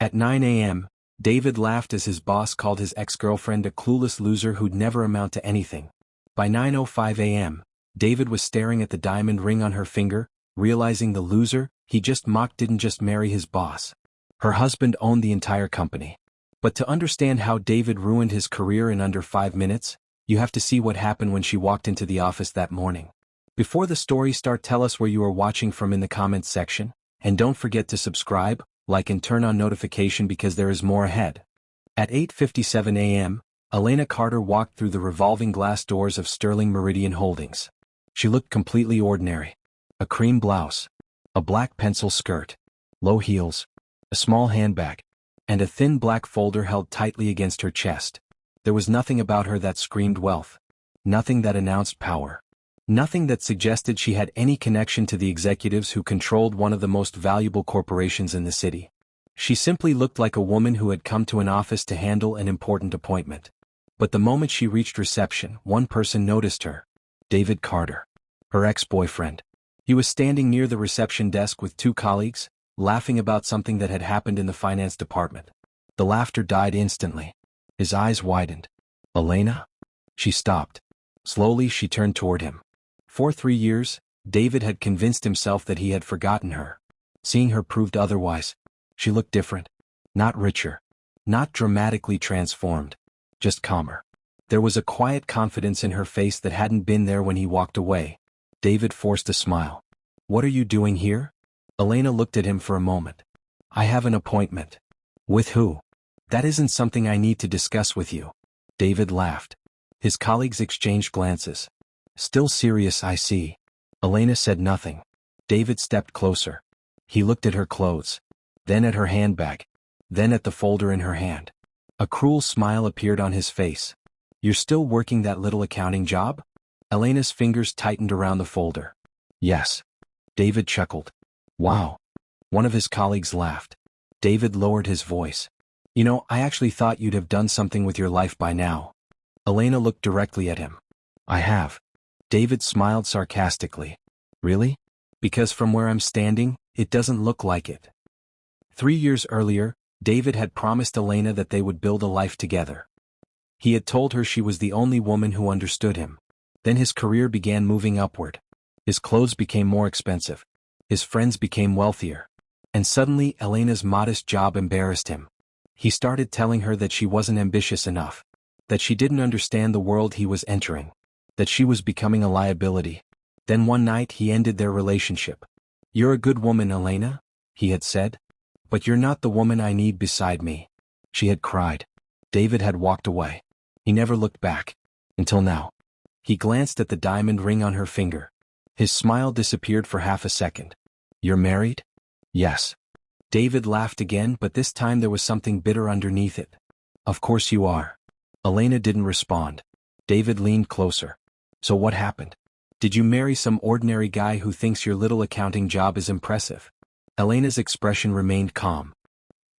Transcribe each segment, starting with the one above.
At 9 a.m., David laughed as his boss called his ex-girlfriend a clueless loser who'd never amount to anything. By 9:05 a.m., David was staring at the diamond ring on her finger, realizing the loser he just mocked didn't just marry his boss. Her husband owned the entire company. But to understand how David ruined his career in under 5 minutes, you have to see what happened when she walked into the office that morning. Before the story starts, tell us where you are watching from in the comments section, and don't forget to subscribe, like and turn on notification because there is more ahead. At 8:57 a.m., Elena Carter walked through the revolving glass doors of Sterling Meridian Holdings. She looked completely ordinary. A cream blouse, a black pencil skirt, low heels, a small handbag, and a thin black folder held tightly against her chest. There was nothing about her that screamed wealth. Nothing that announced power. Nothing that suggested she had any connection to the executives who controlled one of the most valuable corporations in the city. She simply looked like a woman who had come to an office to handle an important appointment. But the moment she reached reception, one person noticed her. David Carter. Her ex-boyfriend. He was standing near the reception desk with 2 colleagues, laughing about something that had happened in the finance department. The laughter died instantly. His eyes widened. Elena? She stopped. Slowly she turned toward him. For 3 years, David had convinced himself that he had forgotten her. Seeing her proved otherwise. She looked different. Not richer. Not dramatically transformed. Just calmer. There was a quiet confidence in her face that hadn't been there when he walked away. David forced a smile. What are you doing here? Elena looked at him for a moment. I have an appointment. With who? That isn't something I need to discuss with you. David laughed. His colleagues exchanged glances. Still serious, I see. Elena said nothing. David stepped closer. He looked at her clothes. Then at her handbag. Then at the folder in her hand. A cruel smile appeared on his face. You're still working that little accounting job? Elena's fingers tightened around the folder. Yes. David chuckled. Wow. One of his colleagues laughed. David lowered his voice. You know, I actually thought you'd have done something with your life by now. Elena looked directly at him. I have. David smiled sarcastically. Really? Because from where I'm standing, it doesn't look like it. 3 years earlier, David had promised Elena that they would build a life together. He had told her she was the only woman who understood him. Then his career began moving upward. His clothes became more expensive. His friends became wealthier. And suddenly Elena's modest job embarrassed him. He started telling her that she wasn't ambitious enough. That she didn't understand the world he was entering. That she was becoming a liability. Then one night he ended their relationship. You're a good woman, Elena, he had said. But you're not the woman I need beside me. She had cried. David had walked away. He never looked back. Until now. He glanced at the diamond ring on her finger. His smile disappeared for half a second. You're married? Yes. David laughed again, but this time there was something bitter underneath it. Of course you are. Elena didn't respond. David leaned closer. So what happened? Did you marry some ordinary guy who thinks your little accounting job is impressive? Elena's expression remained calm.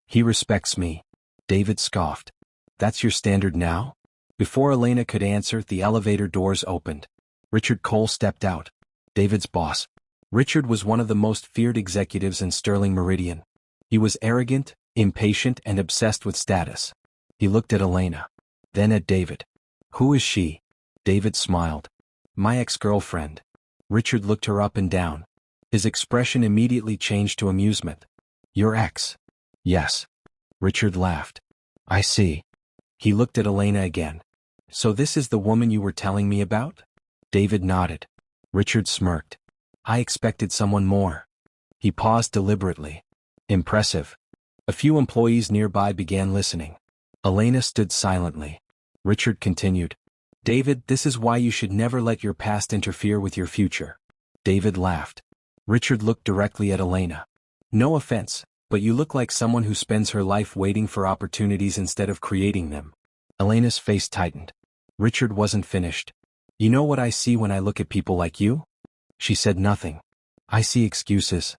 He respects me. David scoffed. That's your standard now? Before Elena could answer, the elevator doors opened. Richard Cole stepped out. David's boss. Richard was one of the most feared executives in Sterling Meridian. He was arrogant, impatient, and obsessed with status. He looked at Elena. Then at David. Who is she? David smiled. My ex-girlfriend. Richard looked her up and down. His expression immediately changed to amusement. Your ex? Yes. Richard laughed. I see. He looked at Elena again. So this is the woman you were telling me about? David nodded. Richard smirked. I expected someone more. He paused deliberately. Impressive. A few employees nearby began listening. Elena stood silently. Richard continued. David, this is why you should never let your past interfere with your future. David laughed. Richard looked directly at Elena. No offense, but you look like someone who spends her life waiting for opportunities instead of creating them. Elena's face tightened. Richard wasn't finished. You know what I see when I look at people like you? She said nothing. I see excuses.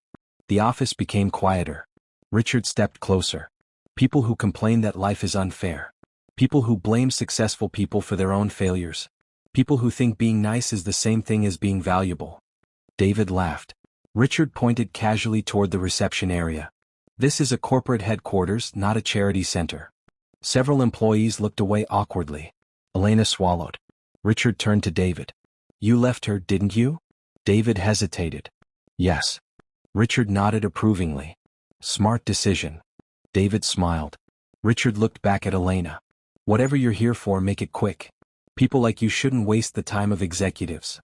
The office became quieter. Richard stepped closer. People who complain that life is unfair. People who blame successful people for their own failures. People who think being nice is the same thing as being valuable. David laughed. Richard pointed casually toward the reception area. This is a corporate headquarters, not a charity center. Several employees looked away awkwardly. Elena swallowed. Richard turned to David. You left her, didn't you? David hesitated. Yes. Richard nodded approvingly. Smart decision. David smiled. Richard looked back at Elena. Whatever you're here for, make it quick. People like you shouldn't waste the time of executives.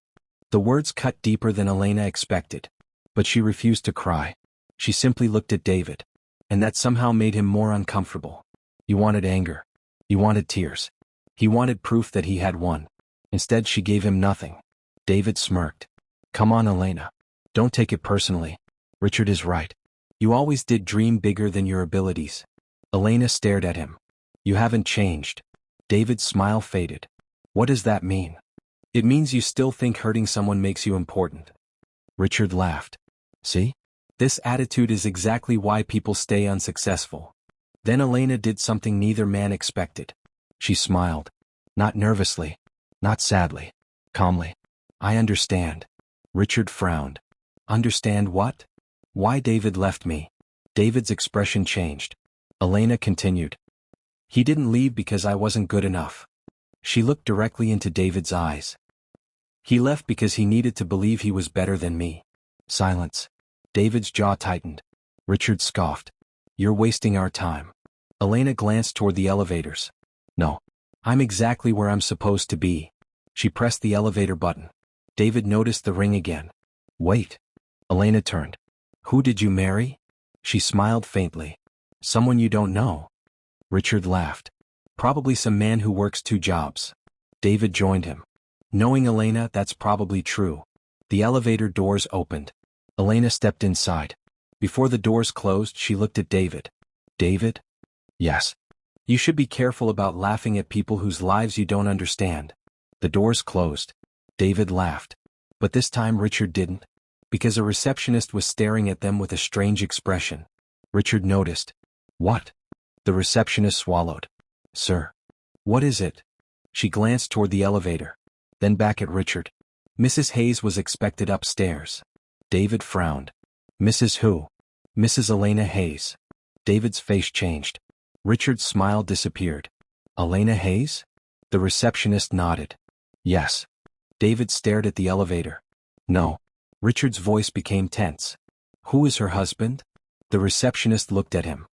The words cut deeper than Elena expected. But she refused to cry. She simply looked at David. And that somehow made him more uncomfortable. He wanted anger. He wanted tears. He wanted proof that he had won. Instead, she gave him nothing. David smirked. Come on, Elena. Don't take it personally. Richard is right. You always did dream bigger than your abilities. Elena stared at him. You haven't changed. David's smile faded. What does that mean? It means you still think hurting someone makes you important. Richard laughed. See? This attitude is exactly why people stay unsuccessful. Then Elena did something neither man expected. She smiled. Not nervously. Not sadly. Calmly. I understand. Richard frowned. Understand what? Why David left me. David's expression changed. Elena continued. He didn't leave because I wasn't good enough. She looked directly into David's eyes. He left because he needed to believe he was better than me. Silence. David's jaw tightened. Richard scoffed. You're wasting our time. Elena glanced toward the elevators. No. I'm exactly where I'm supposed to be. She pressed the elevator button. David noticed the ring again. Wait. Elena turned. Who did you marry? She smiled faintly. Someone you don't know. Richard laughed. Probably some man who works 2 jobs. David joined him. Knowing Elena, that's probably true. The elevator doors opened. Elena stepped inside. Before the doors closed, she looked at David. David? Yes. You should be careful about laughing at people whose lives you don't understand. The doors closed. David laughed. But this time Richard didn't. Because a receptionist was staring at them with a strange expression. Richard noticed. What? The receptionist swallowed. Sir. What is it? She glanced toward the elevator. Then back at Richard. Mrs. Hayes was expected upstairs. David frowned. Mrs. who? Mrs. Elena Hayes. David's face changed. Richard's smile disappeared. Elena Hayes? The receptionist nodded. Yes. David stared at the elevator. No. Richard's voice became tense. Who is her husband? The receptionist looked at him.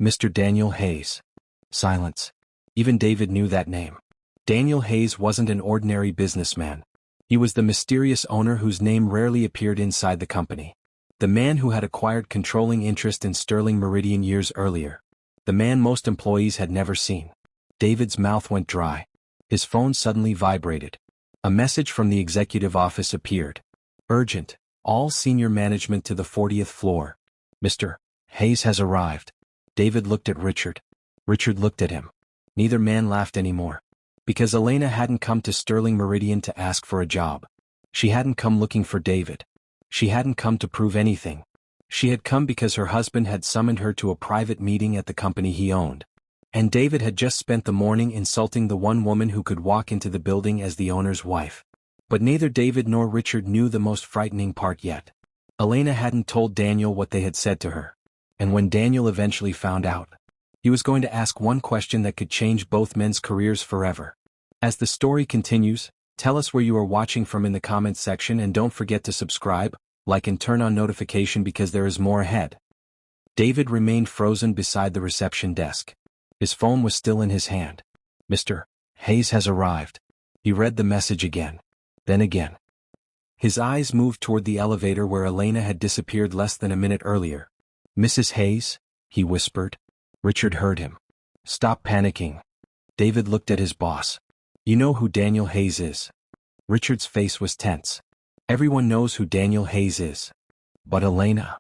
Mr. Daniel Hayes. Silence. Even David knew that name. Daniel Hayes wasn't an ordinary businessman. He was the mysterious owner whose name rarely appeared inside the company. The man who had acquired controlling interest in Sterling Meridian years earlier. The man most employees had never seen. David's mouth went dry. His phone suddenly vibrated. A message from the executive office appeared. Urgent. All senior management to the 40th floor. Mr. Hayes has arrived. David looked at Richard. Richard looked at him. Neither man laughed anymore. Because Elena hadn't come to Sterling Meridian to ask for a job. She hadn't come looking for David. She hadn't come to prove anything. She had come because her husband had summoned her to a private meeting at the company he owned. And David had just spent the morning insulting the one woman who could walk into the building as the owner's wife. But neither David nor Richard knew the most frightening part yet. Elena hadn't told Daniel what they had said to her. And when Daniel eventually found out, he was going to ask one question that could change both men's careers forever. As the story continues, tell us where you are watching from in the comments section and don't forget to subscribe, like and turn on notification because there is more ahead. David remained frozen beside the reception desk. His phone was still in his hand. Mr. Hayes has arrived. He read the message again. Then again. His eyes moved toward the elevator where Elena had disappeared less than a minute earlier. Mrs. Hayes? He whispered. Richard heard him. Stop panicking. David looked at his boss. You know who Daniel Hayes is. Richard's face was tense. Everyone knows who Daniel Hayes is. But Elena.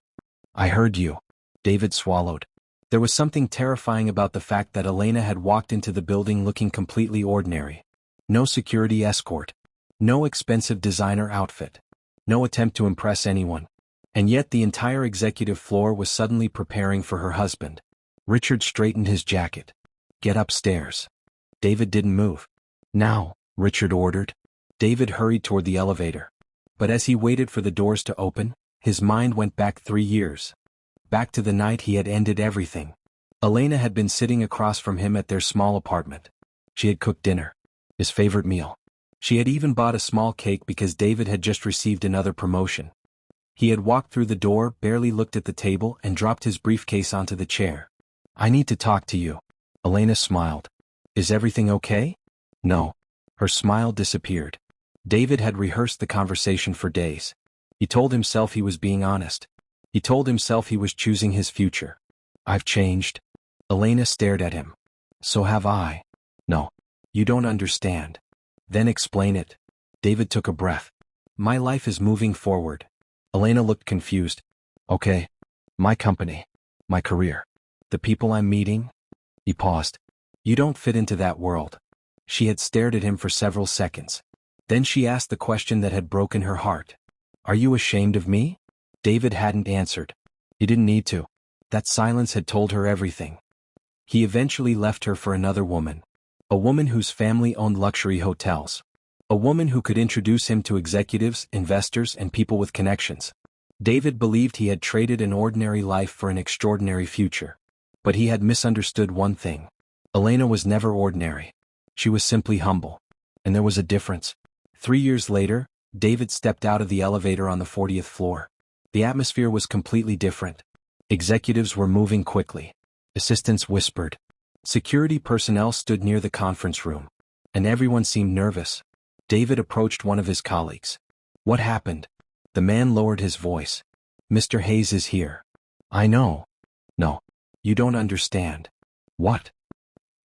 I heard you. David swallowed. There was something terrifying about the fact that Elena had walked into the building looking completely ordinary. No security escort. No expensive designer outfit. No attempt to impress anyone. And yet the entire executive floor was suddenly preparing for her husband. Richard straightened his jacket. Get upstairs. David didn't move. Now, Richard ordered. David hurried toward the elevator. But as he waited for the doors to open, his mind went back 3 years. back to the night he had ended everything. Elena had been sitting across from him at their small apartment. She had cooked dinner. His favorite meal. She had even bought a small cake because David had just received another promotion. He had walked through the door, barely looked at the table, and dropped his briefcase onto the chair. "I need to talk to you." Elena smiled. "Is everything okay?" "No." Her smile disappeared. David had rehearsed the conversation for days. He told himself he was being honest. He told himself he was choosing his future. "I've changed." Elena stared at him. "So have I." "No. You don't understand." "Then explain it." David took a breath. "My life is moving forward." Elena looked confused. "Okay. My company. My career. The people I'm meeting." He paused. "You don't fit into that world." She had stared at him for several seconds. Then she asked the question that had broken her heart. "Are you ashamed of me?" David hadn't answered. He didn't need to. That silence had told her everything. He eventually left her for another woman. A woman whose family owned luxury hotels. A woman who could introduce him to executives, investors, and people with connections. David believed he had traded an ordinary life for an extraordinary future. But he had misunderstood one thing. Elena was never ordinary. She was simply humble. And there was a difference. 3 years later, David stepped out of the elevator on the 40th floor. The atmosphere was completely different. Executives were moving quickly. Assistants whispered. Security personnel stood near the conference room. And everyone seemed nervous. David approached one of his colleagues. "What happened?" The man lowered his voice. "Mr. Hayes is here." "I know." "No. You don't understand." "What?"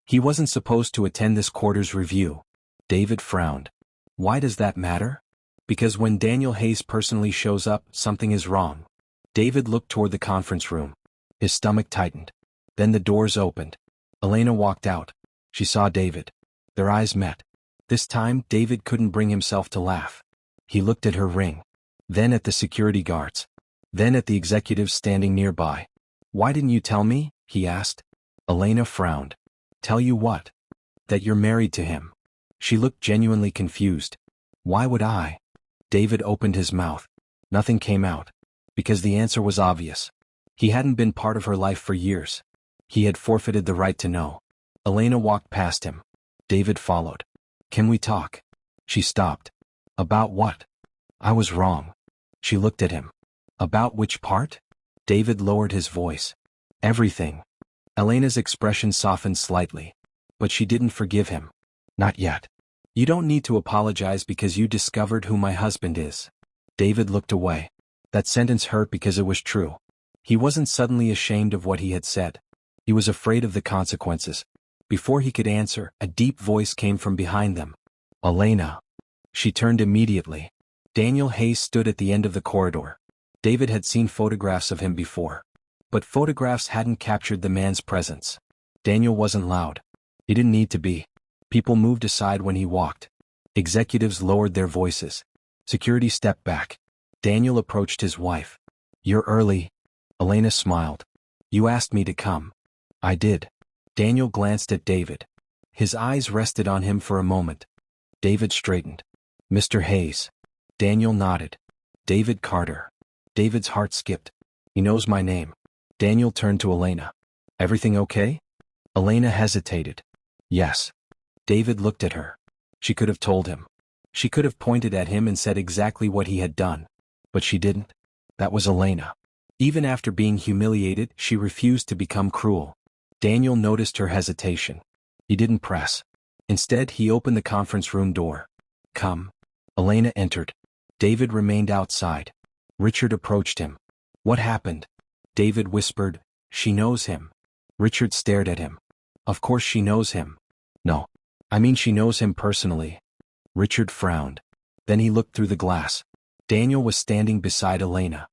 "He wasn't supposed to attend this quarter's review." David frowned. "Why does that matter?" "Because when Daniel Hayes personally shows up, something is wrong." David looked toward the conference room. His stomach tightened. Then the doors opened. Elena walked out. She saw David. Their eyes met. This time, David couldn't bring himself to laugh. He looked at her ring. Then at the security guards. Then at the executives standing nearby. "Why didn't you tell me?" he asked. Elena frowned. "Tell you what?" "That you're married to him." She looked genuinely confused. "Why would I?" David opened his mouth. Nothing came out. Because the answer was obvious. He hadn't been part of her life for years. He had forfeited the right to know. Elena walked past him. David followed. "Can we talk?" She stopped. "About what?" "I was wrong." She looked at him. "About which part?" David lowered his voice. "Everything." Elena's expression softened slightly. But she didn't forgive him. "Not yet." "You don't need to apologize because you discovered who my husband is." David looked away. That sentence hurt because it was true. He wasn't suddenly ashamed of what he had said. He was afraid of the consequences. Before he could answer, a deep voice came from behind them. "Elena." She turned immediately. Daniel Hayes stood at the end of the corridor. David had seen photographs of him before. But photographs hadn't captured the man's presence. Daniel wasn't loud. He didn't need to be. People moved aside when he walked. Executives lowered their voices. Security stepped back. Daniel approached his wife. "You're early." Elena smiled. "You asked me to come." "I did." Daniel glanced at David. His eyes rested on him for a moment. David straightened. "Mr. Hayes." Daniel nodded. "David Carter." David's heart skipped. "He knows my name." Daniel turned to Elena. "Everything okay?" Elena hesitated. "Yes." David looked at her. She could have told him. She could have pointed at him and said exactly what he had done. But she didn't. That was Elena. Even after being humiliated, she refused to become cruel. Daniel noticed her hesitation. He didn't press. Instead, he opened the conference room door. "Come." Elena entered. David remained outside. Richard approached him. "What happened?" David whispered, "She knows him." Richard stared at him. "Of course she knows him." "No. I mean she knows him personally." Richard frowned. Then he looked through the glass. Daniel was standing beside Elena.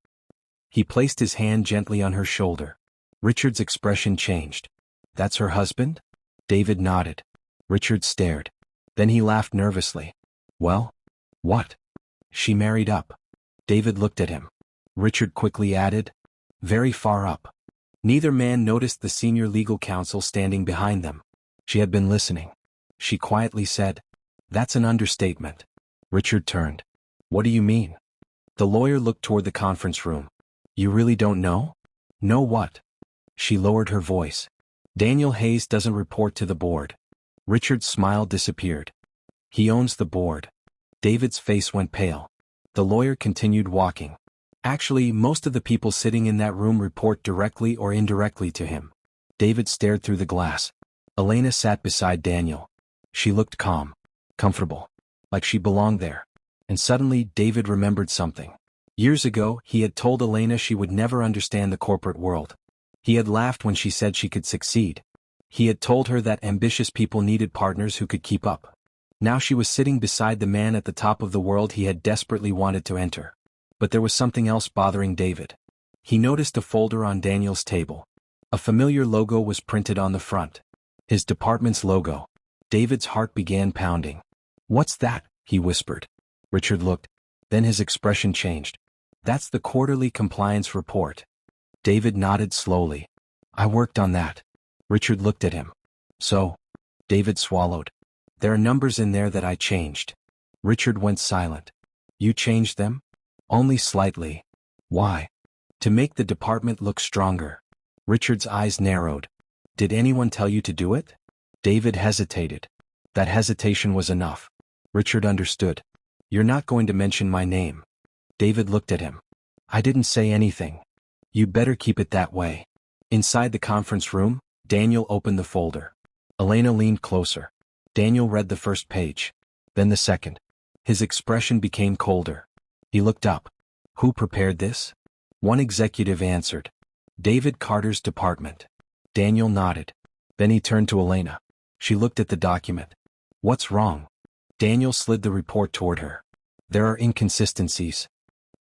He placed his hand gently on her shoulder. Richard's expression changed. "That's her husband?" David nodded. Richard stared. Then he laughed nervously. "Well? What?" "She married up." David looked at him. Richard quickly added, "Very far up." Neither man noticed the senior legal counsel standing behind them. She had been listening. She quietly said, "That's an understatement." Richard turned. "What do you mean?" The lawyer looked toward the conference room. "You really don't know?" Know what? She lowered her voice. Daniel Hayes doesn't report to the board. Richard's smile disappeared. He owns the board. David's face went pale. The lawyer continued walking. Actually, most of the people sitting in that room report directly or indirectly to him. David stared through the glass. Elena sat beside Daniel. She looked calm, comfortable, like she belonged there. And suddenly David remembered something. Years ago, he had told Elena she would never understand the corporate world. He had laughed when she said she could succeed. He had told her that ambitious people needed partners who could keep up. Now she was sitting beside the man at the top of the world he had desperately wanted to enter. But there was something else bothering David. He noticed a folder on Daniel's table. A familiar logo was printed on the front. His department's logo. David's heart began pounding. "What's that?" he whispered. Richard looked. Then his expression changed. "That's the quarterly compliance report." David nodded slowly. "I worked on that." Richard looked at him. "So?" David swallowed. "There are numbers in there that I changed." Richard went silent. "You changed them?" "Only slightly." "Why?" "To make the department look stronger." Richard's eyes narrowed. "Did anyone tell you to do it?" David hesitated. That hesitation was enough. Richard understood. "You're not going to mention my name." David looked at him. "I didn't say anything." "You better keep it that way." Inside the conference room, Daniel opened the folder. Elena leaned closer. Daniel read the first page. Then the second. His expression became colder. He looked up. "Who prepared this?" One executive answered. "David Carter's department." Daniel nodded. Then he turned to Elena. She looked at the document. "What's wrong?" Daniel slid the report toward her. "There are inconsistencies."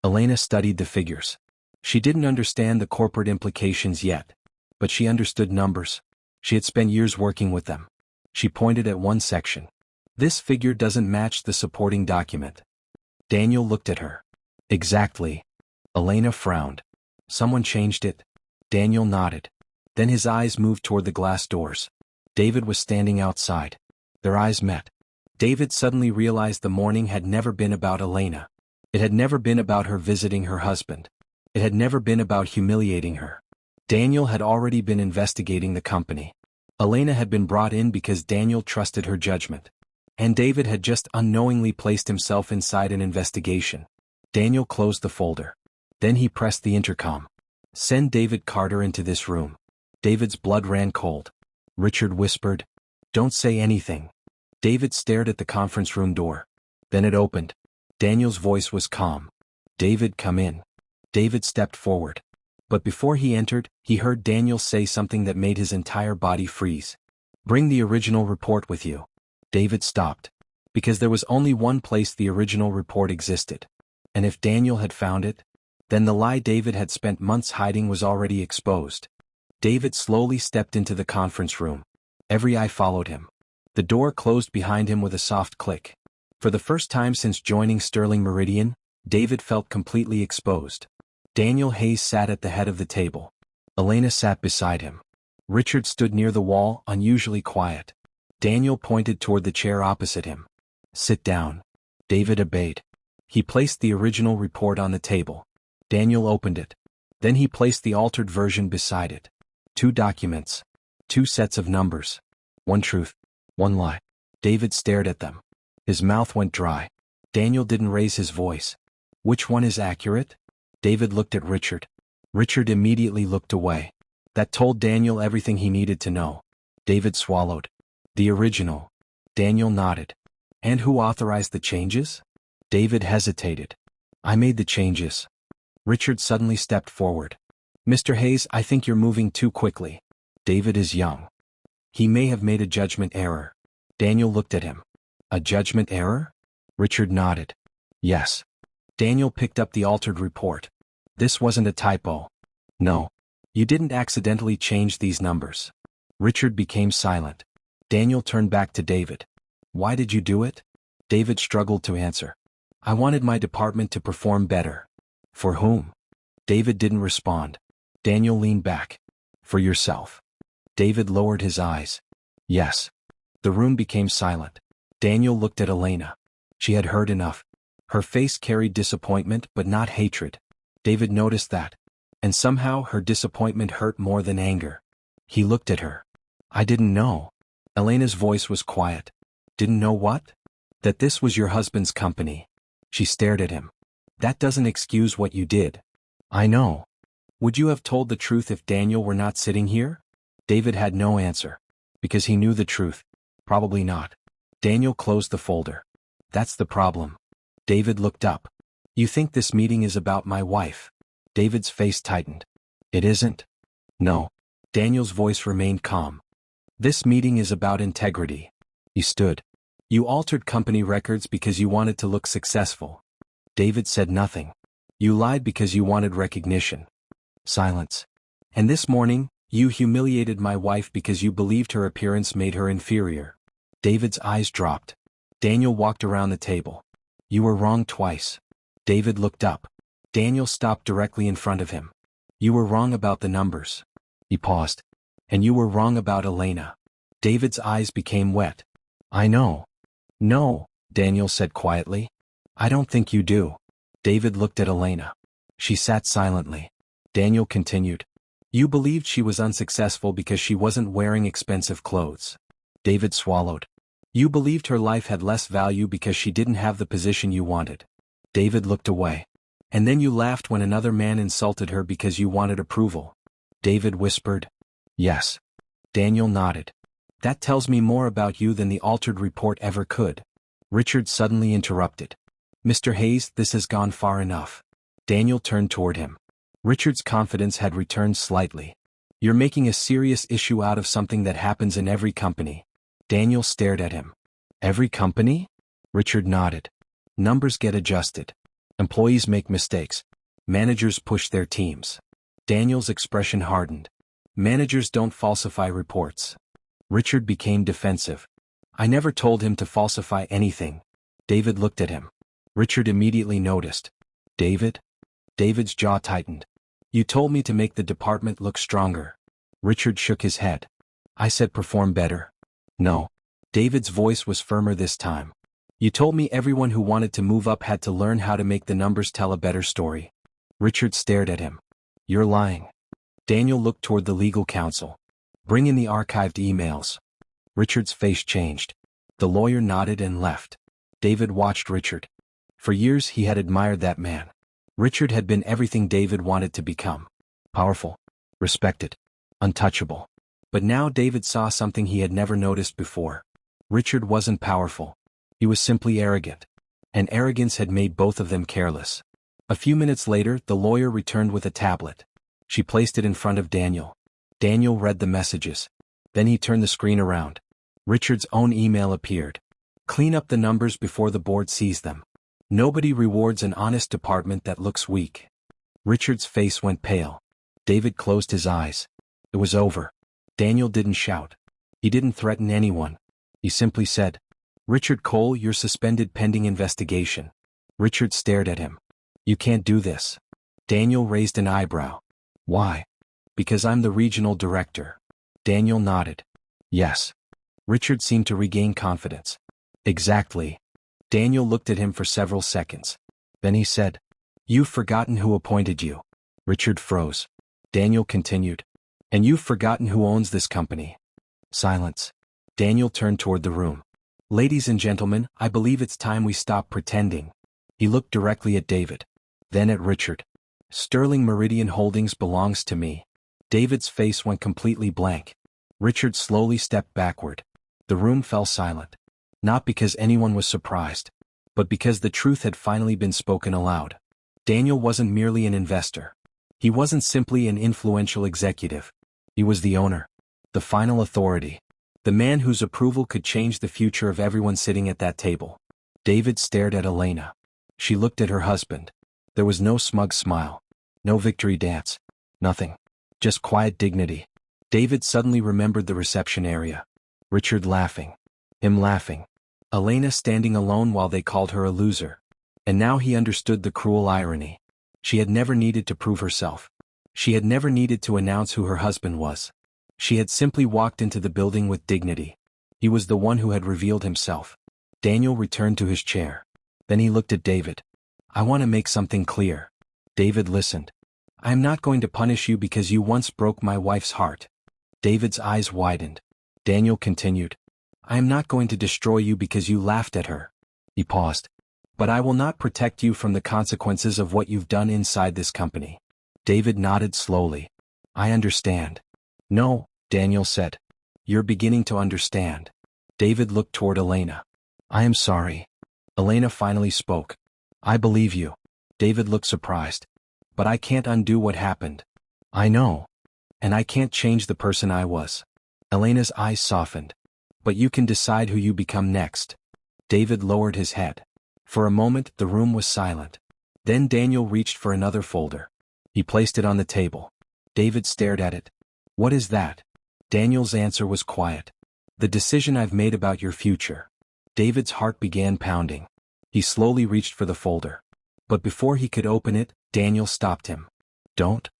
Elena studied the figures. She didn't understand the corporate implications yet. But she understood numbers. She had spent years working with them. She pointed at one section. "This figure doesn't match the supporting document." Daniel looked at her. "Exactly." Elena frowned. "Someone changed it?" Daniel nodded. Then his eyes moved toward the glass doors. David was standing outside. Their eyes met. David suddenly realized the morning had never been about Elena. It had never been about her visiting her husband. It had never been about humiliating her. Daniel had already been investigating the company. Elena had been brought in because Daniel trusted her judgment. And David had just unknowingly placed himself inside an investigation. Daniel closed the folder. Then he pressed the intercom. "Send David Carter into this room." David's blood ran cold. Richard whispered, "Don't say anything." David stared at the conference room door. Then it opened. Daniel's voice was calm. "David, come in." David stepped forward. But before he entered, he heard Daniel say something that made his entire body freeze. "Bring the original report with you." David stopped. Because there was only one place the original report existed. And if Daniel had found it, then the lie David had spent months hiding was already exposed. David slowly stepped into the conference room. Every eye followed him. The door closed behind him with a soft click. For the first time since joining Sterling Meridian, David felt completely exposed. Daniel Hayes sat at the head of the table. Elena sat beside him. Richard stood near the wall, unusually quiet. Daniel pointed toward the chair opposite him. "Sit down." David obeyed. He placed the original report on the table. Daniel opened it. Then he placed the altered version beside it. 2 documents. 2 sets of numbers. 1 truth. 1 lie. David stared at them. His mouth went dry. Daniel didn't raise his voice. "Which one is accurate?" David looked at Richard. Richard immediately looked away. That told Daniel everything he needed to know. David swallowed. "The original." Daniel nodded. "And who authorized the changes?" David hesitated. "I made the changes." Richard suddenly stepped forward. "Mr. Hayes, I think you're moving too quickly." David is young. He may have made a judgment error. Daniel looked at him. "A judgment error?" Richard nodded. "Yes." Daniel picked up the altered report. "This wasn't a typo." "No. You didn't accidentally change these numbers." Richard became silent. Daniel turned back to David. "Why did you do it?" David struggled to answer. "I wanted my department to perform better." "For whom?" David didn't respond. Daniel leaned back. "For yourself." David lowered his eyes. "Yes." The room became silent. Daniel looked at Elena. She had heard enough. Her face carried disappointment but not hatred. David noticed that. And somehow her disappointment hurt more than anger. He looked at her. I didn't know. Elena's voice was quiet. Didn't know what? That this was your husband's company. She stared at him. That doesn't excuse what you did. I know. Would you have told the truth if Daniel were not sitting here? David had no answer. Because he knew the truth. Probably not. Daniel closed the folder. That's the problem. David looked up. You think this meeting is about my wife? David's face tightened. It isn't? No. Daniel's voice remained calm. This meeting is about integrity. He stood. You altered company records because you wanted to look successful. David said nothing. You lied because you wanted recognition. Silence. And this morning, you humiliated my wife because you believed her appearance made her inferior. David's eyes dropped. Daniel walked around the table. You were wrong twice. David looked up. Daniel stopped directly in front of him. You were wrong about the numbers. He paused. And you were wrong about Elena. David's eyes became wet. I know. No, Daniel said quietly. I don't think you do. David looked at Elena. She sat silently. Daniel continued. You believed she was unsuccessful because she wasn't wearing expensive clothes. David swallowed. You believed her life had less value because she didn't have the position you wanted. David looked away. And then you laughed when another man insulted her because you wanted approval. David whispered. Yes. Daniel nodded. That tells me more about you than the altered report ever could. Richard suddenly interrupted. Mr. Hayes, this has gone far enough. Daniel turned toward him. Richard's confidence had returned slightly. You're making a serious issue out of something that happens in every company. Daniel stared at him. Every company? Richard nodded. Numbers get adjusted. Employees make mistakes. Managers push their teams. Daniel's expression hardened. Managers don't falsify reports. Richard became defensive. I never told him to falsify anything. David looked at him. Richard immediately noticed. David? David's jaw tightened. You told me to make the department look stronger. Richard shook his head. I said perform better. No. David's voice was firmer this time. You told me everyone who wanted to move up had to learn how to make the numbers tell a better story. Richard stared at him. You're lying. Daniel looked toward the legal counsel. Bring in the archived emails. Richard's face changed. The lawyer nodded and left. David watched Richard. For years he had admired that man. Richard had been everything David wanted to become. Powerful. Respected. Untouchable. But now David saw something he had never noticed before. Richard wasn't powerful. He was simply arrogant. And arrogance had made both of them careless. A few minutes later, the lawyer returned with a tablet. She placed it in front of Daniel. Daniel read the messages. Then he turned the screen around. Richard's own email appeared. Clean up the numbers before the board sees them. Nobody rewards an honest department that looks weak. Richard's face went pale. David closed his eyes. It was over. Daniel didn't shout. He didn't threaten anyone. He simply said, Richard Cole, you're suspended pending investigation. Richard stared at him. You can't do this. Daniel raised an eyebrow. Why? Because I'm the regional director. Daniel nodded. Yes. Richard seemed to regain confidence. Exactly. Daniel looked at him for several seconds. Then he said, You've forgotten who appointed you. Richard froze. Daniel continued. And you've forgotten who owns this company. Silence. Daniel turned toward the room. Ladies and gentlemen, I believe it's time we stop pretending. He looked directly at David. Then at Richard. Sterling Meridian Holdings belongs to me. David's face went completely blank. Richard slowly stepped backward. The room fell silent. Not because anyone was surprised, but because the truth had finally been spoken aloud. Daniel wasn't merely an investor. He wasn't simply an influential executive. He was the owner. The final authority. The man whose approval could change the future of everyone sitting at that table. David stared at Elena. She looked at her husband. There was no smug smile. No victory dance. Nothing. Just quiet dignity. David suddenly remembered the reception area. Richard laughing. Him laughing. Elena standing alone while they called her a loser. And now he understood the cruel irony. She had never needed to prove herself. She had never needed to announce who her husband was. She had simply walked into the building with dignity. He was the one who had revealed himself. Daniel returned to his chair. Then he looked at David. I want to make something clear. David listened. I am not going to punish you because you once broke my wife's heart. David's eyes widened. Daniel continued. I am not going to destroy you because you laughed at her. He paused. But I will not protect you from the consequences of what you've done inside this company. David nodded slowly. I understand. No, Daniel said. You're beginning to understand. David looked toward Elena. I am sorry. Elena finally spoke. I believe you. David looked surprised. But I can't undo what happened. I know. And I can't change the person I was. Elena's eyes softened. But you can decide who you become next. David lowered his head. For a moment the room was silent. Then Daniel reached for another folder. He placed it on the table. David stared at it. What is that? Daniel's answer was quiet. The decision I've made about your future. David's heart began pounding. He slowly reached for the folder. But before he could open it, Daniel stopped him. Don't.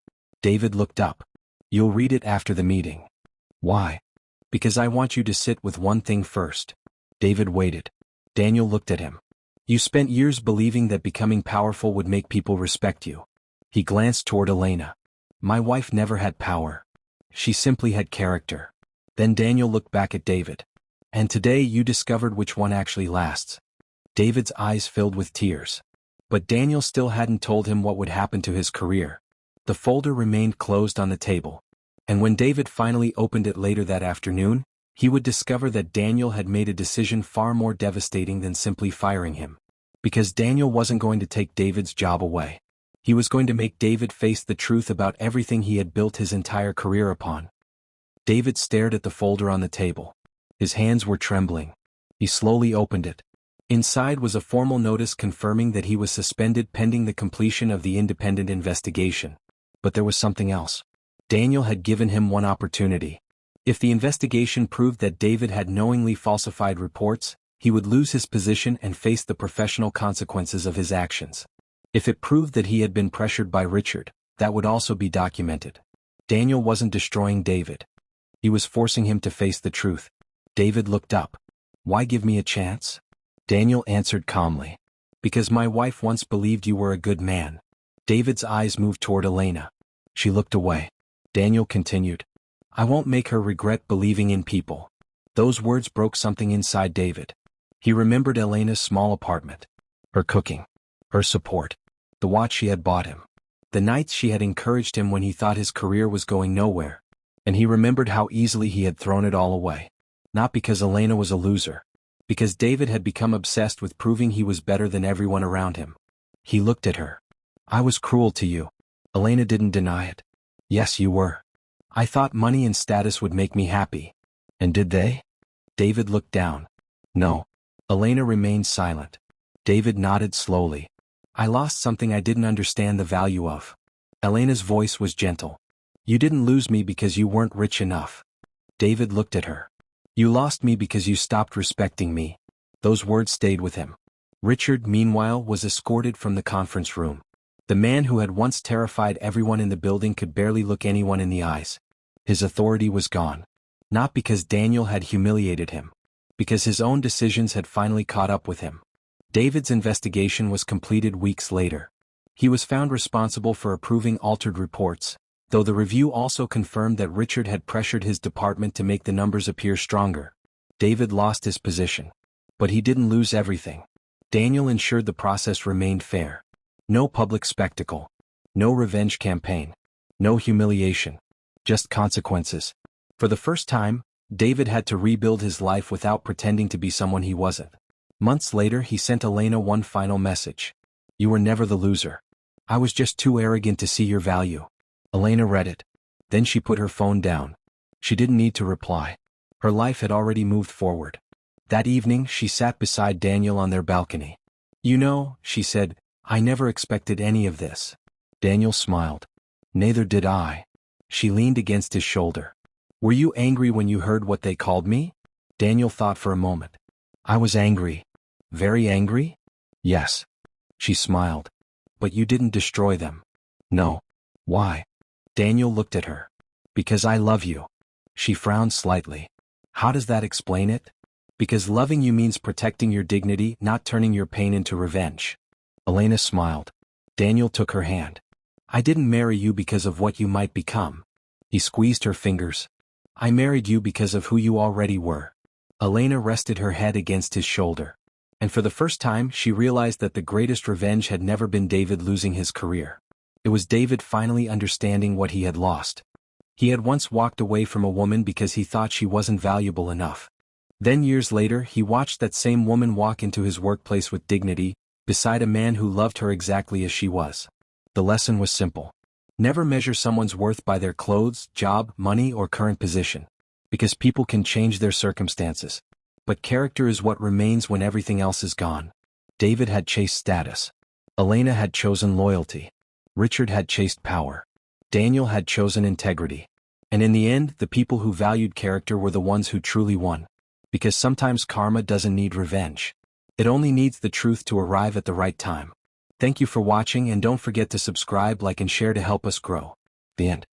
David looked up. You'll read it after the meeting. Why? Because I want you to sit with one thing first. David waited. Daniel looked at him. You spent years believing that becoming powerful would make people respect you. He glanced toward Elena. My wife never had power. She simply had character. Then Daniel looked back at David. And today you discovered which one actually lasts. David's eyes filled with tears. But Daniel still hadn't told him what would happen to his career. The folder remained closed on the table. And when David finally opened it later that afternoon, he would discover that Daniel had made a decision far more devastating than simply firing him. Because Daniel wasn't going to take David's job away. He was going to make David face the truth about everything he had built his entire career upon. David stared at the folder on the table. His hands were trembling. He slowly opened it. Inside was a formal notice confirming that he was suspended pending the completion of the independent investigation. But there was something else. Daniel had given him one opportunity. If the investigation proved that David had knowingly falsified reports, he would lose his position and face the professional consequences of his actions. If it proved that he had been pressured by Richard, that would also be documented. Daniel wasn't destroying David. He was forcing him to face the truth. David looked up. Why give me a chance? Daniel answered calmly. Because my wife once believed you were a good man. David's eyes moved toward Elena. She looked away. Daniel continued. I won't make her regret believing in people. Those words broke something inside David. He remembered Elena's small apartment. Her cooking. Her support. The watch she had bought him. The nights she had encouraged him when he thought his career was going nowhere. And he remembered how easily he had thrown it all away. Not because Elena was a loser. Because David had become obsessed with proving he was better than everyone around him. He looked at her. I was cruel to you. Elena didn't deny it. Yes, you were. I thought money and status would make me happy. And did they? David looked down. No. Elena remained silent. David nodded slowly. I lost something I didn't understand the value of. Elena's voice was gentle. You didn't lose me because you weren't rich enough. David looked at her. You lost me because you stopped respecting me. Those words stayed with him. Richard, meanwhile, was escorted from the conference room. The man who had once terrified everyone in the building could barely look anyone in the eyes. His authority was gone. Not because Daniel had humiliated him. Because his own decisions had finally caught up with him. David's investigation was completed weeks later. He was found responsible for approving altered reports, though the review also confirmed that Richard had pressured his department to make the numbers appear stronger. David lost his position. But he didn't lose everything. Daniel ensured the process remained fair. No public spectacle. No revenge campaign. No humiliation. Just consequences. For the first time, David had to rebuild his life without pretending to be someone he wasn't. Months later he sent Elena one final message. You were never the loser. I was just too arrogant to see your value. Elena read it. Then she put her phone down. She didn't need to reply. Her life had already moved forward. That evening she sat beside Daniel on their balcony. You know, she said, I never expected any of this. Daniel smiled. Neither did I. She leaned against his shoulder. Were you angry when you heard what they called me? Daniel thought for a moment. I was angry. Very angry? Yes. She smiled. But you didn't destroy them. No. Why? Daniel looked at her. Because I love you. She frowned slightly. How does that explain it? Because loving you means protecting your dignity, not turning your pain into revenge. Elena smiled. Daniel took her hand. I didn't marry you because of what you might become. He squeezed her fingers. I married you because of who you already were. Elena rested her head against his shoulder. And for the first time she realized that the greatest revenge had never been David losing his career. It was David finally understanding what he had lost. He had once walked away from a woman because he thought she wasn't valuable enough. Then years later he watched that same woman walk into his workplace with dignity, beside a man who loved her exactly as she was. The lesson was simple. Never measure someone's worth by their clothes, job, money, or current position. Because people can change their circumstances. But character is what remains when everything else is gone. David had chased status. Elena had chosen loyalty. Richard had chased power. Daniel had chosen integrity. And in the end, the people who valued character were the ones who truly won. Because sometimes karma doesn't need revenge. It only needs the truth to arrive at the right time. Thank you for watching, and don't forget to subscribe, like, and share to help us grow. The end.